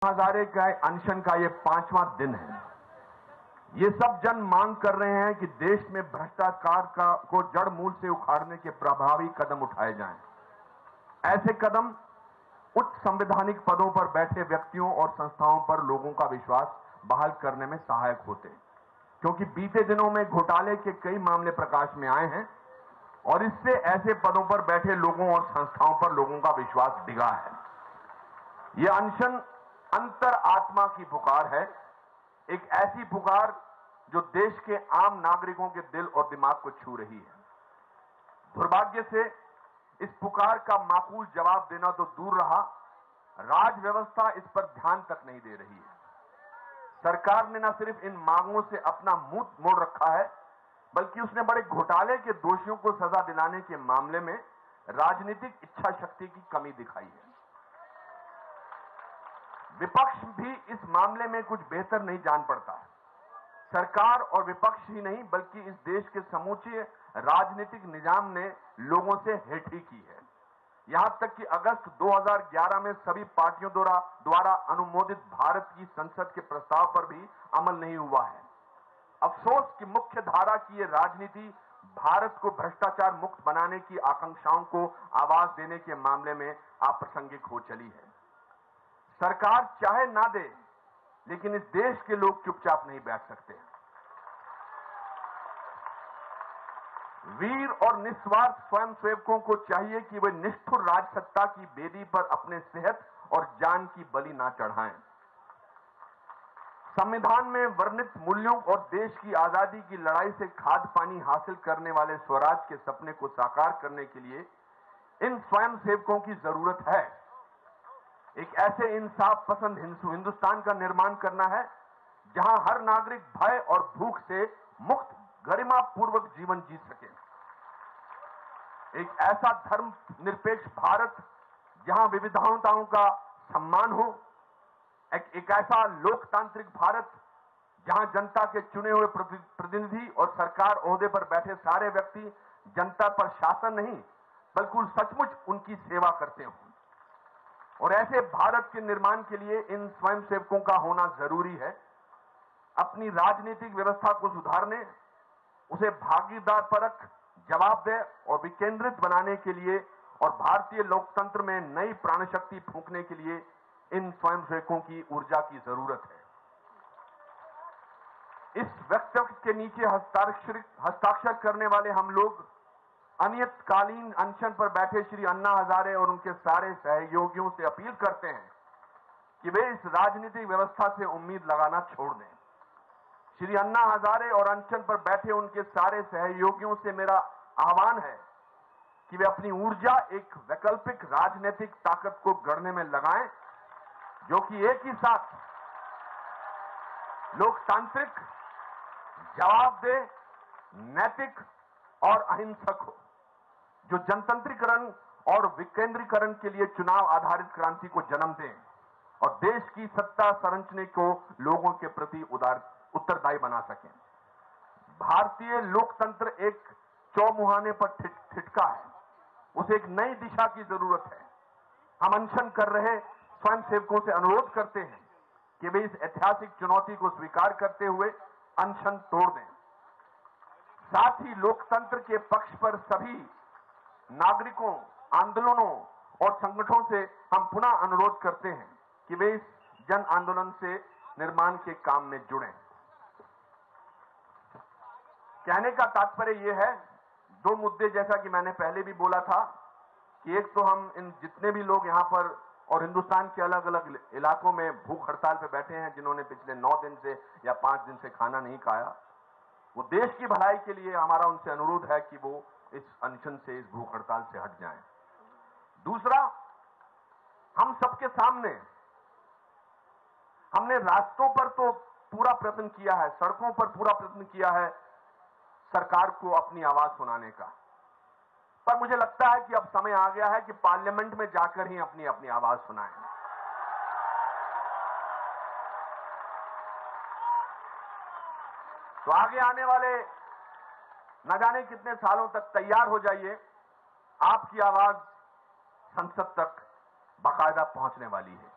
हजारे का अनशन का ये 5वां दिन है। ये सब जन मांग कर रहे हैं कि देश में भ्रष्टाचार को जड़ मूल से उखाड़ने के प्रभावी कदम उठाए जाएं। ऐसे कदम उच्च संवैधानिक पदों पर बैठे व्यक्तियों और संस्थाओं पर लोगों का विश्वास बहाल करने में सहायक होते, क्योंकि बीते दिनों में घोटाले के कई मामले प्रकाश में आए हैं और इससे ऐसे पदों पर बैठे लोगों और संस्थाओं पर लोगों का विश्वास डिगा है। यह अनशन अंतर आत्मा की पुकार है, एक ऐसी पुकार जो देश के आम नागरिकों के दिल और दिमाग को छू रही है। दुर्भाग्य से इस पुकार का माकूल जवाब देना तो दूर रहा, राज व्यवस्था इस पर ध्यान तक नहीं दे रही है। सरकार ने न सिर्फ इन मांगों से अपना मुंह मोड़ रखा है, बल्कि उसने बड़े घोटाले के दोषियों को सजा दिलाने के मामले में राजनीतिक इच्छा शक्ति की कमी दिखाई है। विपक्ष भी इस मामले में कुछ बेहतर नहीं जान पड़ता है। सरकार और विपक्ष ही नहीं, बल्कि इस देश के समूचे राजनीतिक निजाम ने लोगों से हेठी की है। यहां तक कि अगस्त 2011 में सभी पार्टियों द्वारा अनुमोदित भारत की संसद के प्रस्ताव पर भी अमल नहीं हुआ है। अफसोस कि मुख्य धारा की यह राजनीति भारत को भ्रष्टाचार मुक्त बनाने की आकांक्षाओं को आवाज देने के मामले में अप्रासंगिक हो चली है। सरकार चाहे ना दे, लेकिन इस देश के लोग चुपचाप नहीं बैठ सकते। वीर और निस्वार्थ स्वयंसेवकों को चाहिए कि वे निष्ठुर राजसत्ता की बेदी पर अपने सेहत और जान की बलि ना चढ़ाएं। संविधान में वर्णित मूल्यों और देश की आजादी की लड़ाई से खाद पानी हासिल करने वाले स्वराज के सपने को साकार करने के लिए इन स्वयंसेवकों की जरूरत है। एक ऐसे इंसाफ पसंद हिंदुस्तान का निर्माण करना है जहां हर नागरिक भय और भूख से मुक्त गरिमा पूर्वक जीवन जी सके। एक ऐसा धर्म निरपेक्ष भारत जहां विविधताओं का सम्मान हो। एक ऐसा लोकतांत्रिक भारत जहां जनता के चुने हुए प्रतिनिधि और सरकार ओहदे पर बैठे सारे व्यक्ति जनता पर शासन नहीं, बल्कि सचमुच उनकी सेवा करते हों। और ऐसे भारत के निर्माण के लिए इन स्वयंसेवकों का होना जरूरी है। अपनी राजनीतिक व्यवस्था को सुधारने, उसे भागीदारपरक, जवाबदेह और विकेंद्रित बनाने के लिए और भारतीय लोकतंत्र में नई प्राणशक्ति फूंकने के लिए इन स्वयंसेवकों की ऊर्जा की जरूरत है। इस वक्तव्य के नीचे हस्ताक्षर करने वाले हम लोग अनियतकालीन अनशन पर बैठे श्री अन्ना हजारे और उनके सारे सहयोगियों से अपील करते हैं कि वे इस राजनीतिक व्यवस्था से उम्मीद लगाना छोड़ दें। श्री अन्ना हजारे और अनशन पर बैठे उनके सारे सहयोगियों से मेरा आह्वान है कि वे अपनी ऊर्जा एक वैकल्पिक राजनीतिक ताकत को गढ़ने में लगाएं, जो कि एक ही साथ लोकतांत्रिक, जवाबदेह, नैतिक और अहिंसक हो, जो जनतंत्रीकरण और विकेंद्रीकरण के लिए चुनाव आधारित क्रांति को जन्म दें और देश की सत्ता संरचने को लोगों के प्रति उत्तरदायी बना सकें। भारतीय लोकतंत्र एक चौमुहाने पर ठिठका है, उसे एक नई दिशा की जरूरत है। हम अनशन कर रहे स्वयंसेवकों से अनुरोध करते हैं कि वे इस ऐतिहासिक चुनौती को स्वीकार करते हुए अनशन तोड़ दें। साथ ही लोकतंत्र के पक्ष पर सभी नागरिकों, आंदोलनों और संगठनों से हम पुनः अनुरोध करते हैं कि वे इस जन आंदोलन से निर्माण के काम में जुड़ें। कहने का तात्पर्य यह है, दो मुद्दे जैसा कि मैंने पहले भी बोला था कि एक तो हम इन जितने भी लोग यहां पर और हिंदुस्तान के अलग अलग इलाकों में भूख हड़ताल पे बैठे हैं, जिन्होंने पिछले 9 दिन से या 5 दिन से खाना नहीं खाया, वो देश की भलाई के लिए हमारा उनसे अनुरोध है कि वो इस अनशन से, इस भूख हड़ताल से हट जाएं। दूसरा, हम सबके सामने हमने रास्तों पर तो पूरा प्रयत्न किया है, सड़कों पर पूरा प्रयत्न किया है सरकार को अपनी आवाज सुनाने का, पर मुझे लगता है कि अब समय आ गया है कि पार्लियामेंट में जाकर ही अपनी अपनी आवाज सुनाएं। तो आगे आने वाले न जाने कितने सालों तक तैयार हो जाइए, आपकी आवाज संसद तक बाकायदा पहुंचने वाली है।